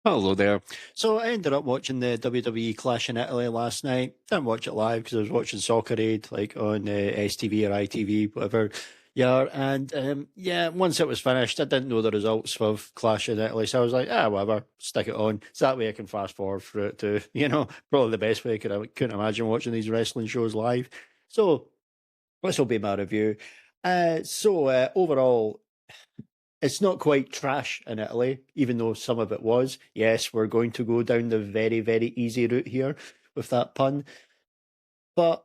Hello there. So I ended up watching the WWE Clash in Italy last night. Didn't watch it live because I was watching Soccer Aid, like on STV or ITV, whatever. Yeah, and yeah, once it was finished, I didn't know the results of Clash in Italy, so I was like, whatever, stick it on. So that way I can fast forward through it too. Probably the best way I couldn't imagine watching these wrestling shows live. So this will be my review. Overall, it's not quite trash in Italy, even though some of it was. Yes, we're going to go down the very, very easy route here with that pun. But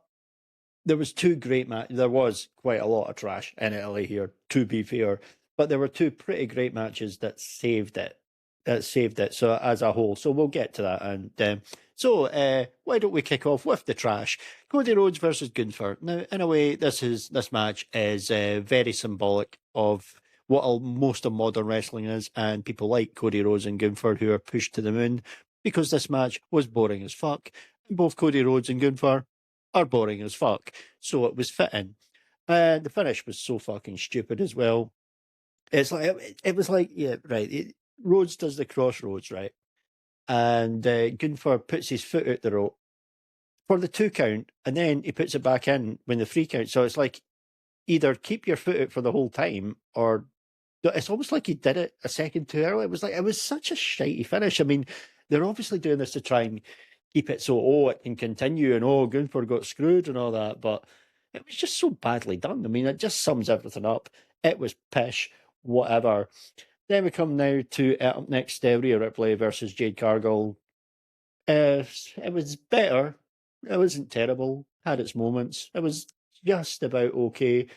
there was two great matches. There was quite a lot of trash in Italy here, to be fair. But there were two pretty great matches that saved it. That saved it. So as a whole, so we'll get to that. And why don't we kick off with the trash? Cody Rhodes versus Gunther. Now, in a way, this match is very symbolic of what most of modern wrestling is, and people like Cody Rhodes and Gunther who are pushed to the moon because this match was boring as fuck. Both Cody Rhodes and Gunther are boring as fuck. So it was fitting. And the finish was so fucking stupid as well. It's like it was like, yeah, right. Rhodes does the crossroads, right? And Gunther puts his foot out the rope for the 2 count, and then he puts it back in when the 3 count. So it's like either keep your foot out for the whole time, or it's almost like he did it a second too early. It was such a shitey finish. I mean, they're obviously doing this to try and keep it so it can continue and Gunther got screwed and all that, but it was just so badly done. I mean, it just sums everything up. It was pish, whatever. Then we come now to up next, Rhea Ripley versus Jade Cargill. It was better. It wasn't terrible. Had its moments. It was just about okay.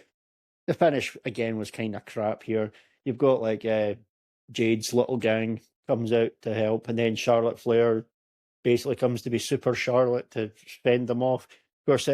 The finish again was kind of crap here. You've got like Jade's little gang comes out to help, and then Charlotte Flair basically comes to be Super Charlotte to fend them off. Of course,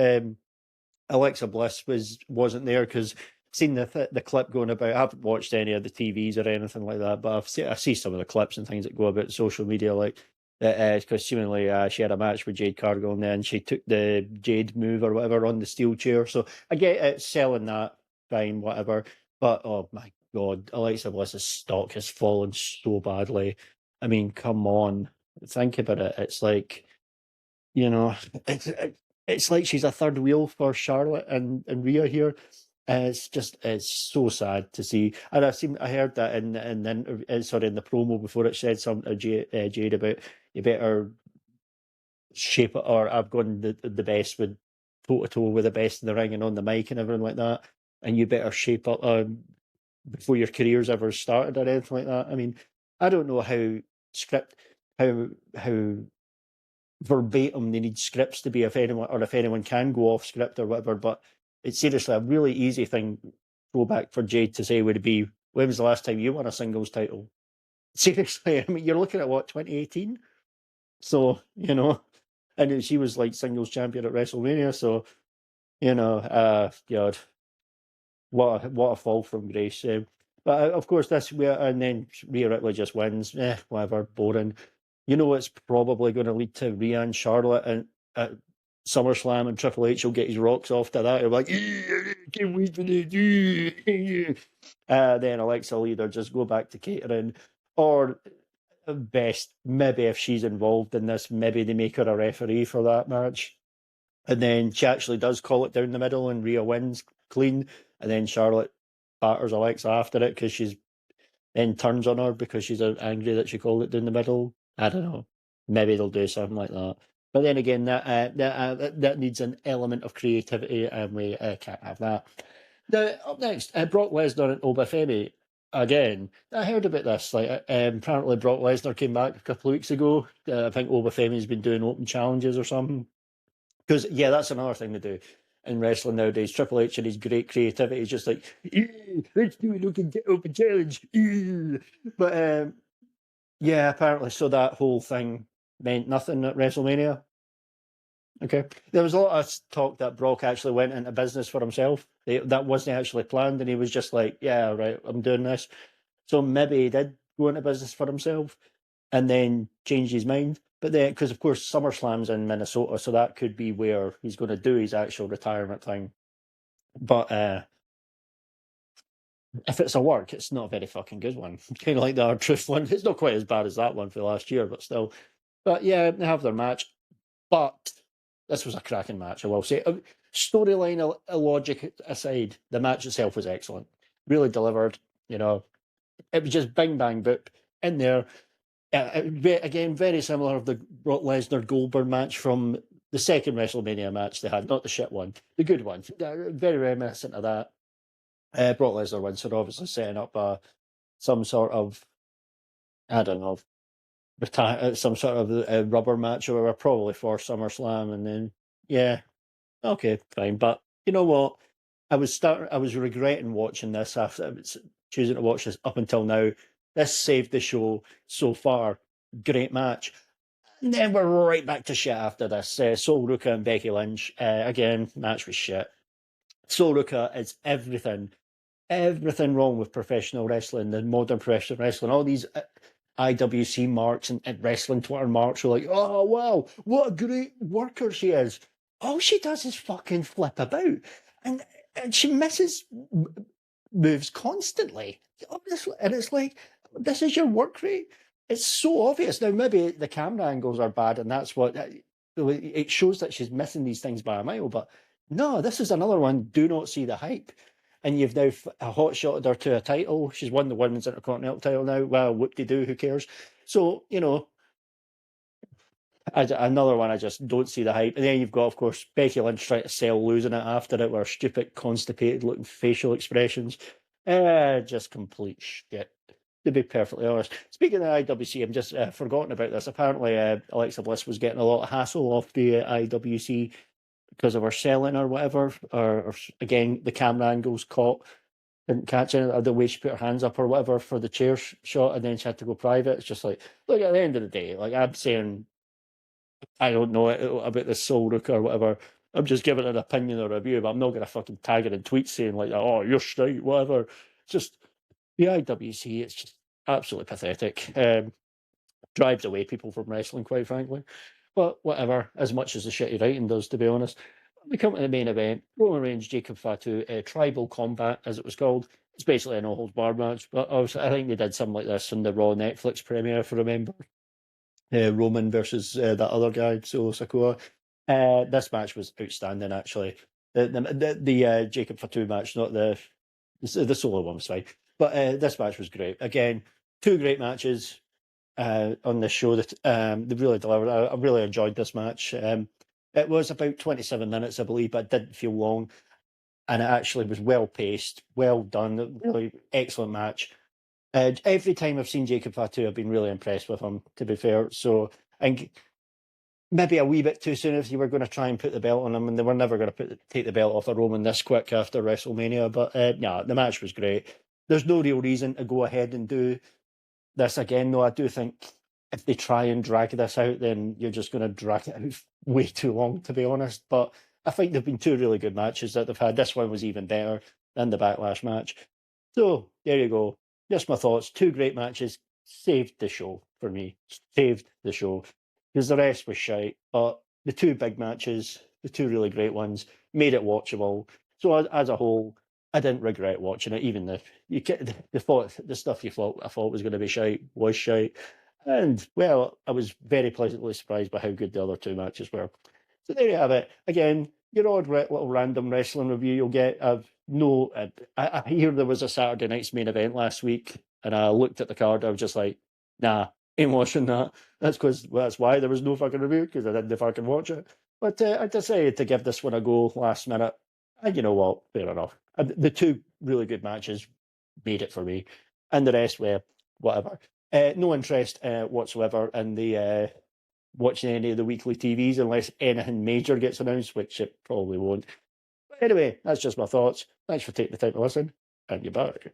Alexa Bliss wasn't there because I've seen the clip going about. I haven't watched any of the TVs or anything like that, but I see some of the clips and things that go about social media, like because seemingly she had a match with Jade Cargill and then she took the Jade move or whatever on the steel chair. So I get it, selling that, fine, whatever. But oh my god, Alexa Bliss's stock has fallen so badly. I mean, come on, think about it. It's like, you know, it's it's like she's a third wheel for Charlotte and Rhea here. It's so sad to see. And I heard that in the promo before it said something to Jade about you better shape it, or I've gone the best with toe to toe with the best in the ring and on the mic and everything like that, and you better shape up before your career's ever started or anything like that. I mean, I don't know script how verbatim they need scripts to be, if anyone can go off script or whatever, but it's seriously a really easy thing throwback for Jade to say would be, when was the last time you won a singles title? Seriously, I mean, you're looking at what, 2018? So, and she was like singles champion at WrestleMania, so, God, what a fall from grace. But of course, and then Rhea Ripley just wins. Whatever, boring. You know, it's probably going to lead to Rhea and Charlotte and at SummerSlam, and Triple H will get his rocks off to that. He'll be like, "Yeah, can't wait for this." Then Alexa will either just go back to catering, or at best, maybe if she's involved in this, maybe they make her a referee for that match. And then she actually does call it down the middle, and Rhea wins clean. And then Charlotte batters Alexa after it because she's then turns on her because she's angry that she called it down the middle. I don't know. Maybe they'll do something like that. But then again, that needs an element of creativity, and we can't have that. Now, up next, Brock Lesnar and Obafemi again. I heard about this. Apparently, Brock Lesnar came back a couple of weeks ago. I think Obafemi's been doing open challenges or something. Because yeah, that's another thing to do in wrestling nowadays. Triple H and his great creativity is just like, let's do an open challenge. But yeah, apparently, so that whole thing meant nothing at WrestleMania. Okay, there was a lot of talk that Brock actually went into business for himself. That wasn't actually planned, and he was just like, "Yeah, right, I'm doing this." So maybe he did go into business for himself and then changed his mind. But then, because of course SummerSlam's in Minnesota, so that could be where he's going to do his actual retirement thing. But if it's a work, it's not a very fucking good one. Kind of like the R-Truth one. It's not quite as bad as that one for last year, but still. But yeah, they have their match. But this was a cracking match, I will say. Storyline logic aside, the match itself was excellent. Really delivered. You know, it was just bing bang boop in there. Again, very similar of the Brock Lesnar Goldberg match from the second WrestleMania match they had, not the shit one, the good one. Very reminiscent of that. Brock Lesnar wins, so they're obviously setting up some sort of, I don't know, some sort of a rubber match or whatever, probably for SummerSlam, and then yeah, okay, fine. But you know what? I was regretting watching this after I was choosing to watch this up until now. This saved the show so far. Great match. And then we're right back to shit after this. Sol Ruka and Becky Lynch. Again, match was shit. Sol Ruka is everything wrong with professional wrestling, the modern professional wrestling. All these IWC marks and wrestling Twitter marks are like, oh wow, what a great worker she is. All she does is fucking flip about, and she misses moves constantly. And it's like, this is your work rate. It's so obvious. Now maybe the camera angles are bad, and that's what it shows that she's missing these things by a mile. But no, this is another one. Do not see the hype. And you've now a hot shotted her to a title. She's won the women's intercontinental title now. Well, whoop-de-doo, who cares? So, you know, another one, I just don't see the hype. And then you've got, of course, Becky Lynch trying to sell losing it after it with her stupid, constipated looking facial expressions. Just complete shit, to be perfectly honest. Speaking of IWC, I'm just forgotten about this. Apparently, Alexa Bliss was getting a lot of hassle off the IWC because of her selling or whatever. Or again, the camera angles caught, didn't catch it, or the way she put her hands up or whatever for the chair shot, and then she had to go private. It's just like, look, at the end of the day, like I'm saying, I don't know about this Soul Rook or whatever. I'm just giving an opinion or review, but I'm not going to fucking tag her in tweets saying like, "Oh, you're straight," whatever. It's just the IWC. It's just absolutely pathetic. Drives away people from wrestling, quite frankly. But whatever. As much as the shitty writing does, to be honest. We come to the main event. Roman Reigns, Jacob Fatu, Tribal Combat, as it was called. It's basically a no holds barred match, but also, I think they did something like this in the Raw Netflix premiere, if I remember. Roman versus that other guy, Solo Sikoa. This match was outstanding, actually. The Jacob Fatu match, not the solo one was fine, but this match was great. Again, two great matches on this show that they really delivered. I really enjoyed this match. It was about 27 minutes, I believe, but it didn't feel long, and it actually was well paced, well done, really excellent match. Every time I've seen Jacob Fatu, I've been really impressed with him, to be fair. So, and maybe a wee bit too soon if you were going to try and put the belt on him, and they were never going to take the belt off of Roman this quick after WrestleMania. But yeah, the match was great. There's no real reason to go ahead and do this again, though. I do think if they try and drag this out, then you're just going to drag it out way too long, to be honest. But I think there've been two really good matches that they've had. This one was even better than the Backlash match. So there you go. Just my thoughts. Two great matches. Saved the show for me. Saved the show. Because the rest was shite. But the two big matches, the two really great ones, made it watchable. So as a whole, I didn't regret watching it. Even the stuff I thought was going to be shite was shite. And well, I was very pleasantly surprised by how good the other two matches were. So there you have it. Again, your odd little random wrestling review you'll get. I hear there was a Saturday night's main event last week, and I looked at the card. I was just like, nah, ain't watching that. That's why there was no fucking review, because I didn't fucking watch it. But I decided to give this one a go last minute. And you know what? Fair enough. The two really good matches made it for me, and the rest were whatever. No interest whatsoever in the watching any of the weekly TVs unless anything major gets announced, which it probably won't. But anyway, that's just my thoughts. Thanks for taking the time to listen, and you're back.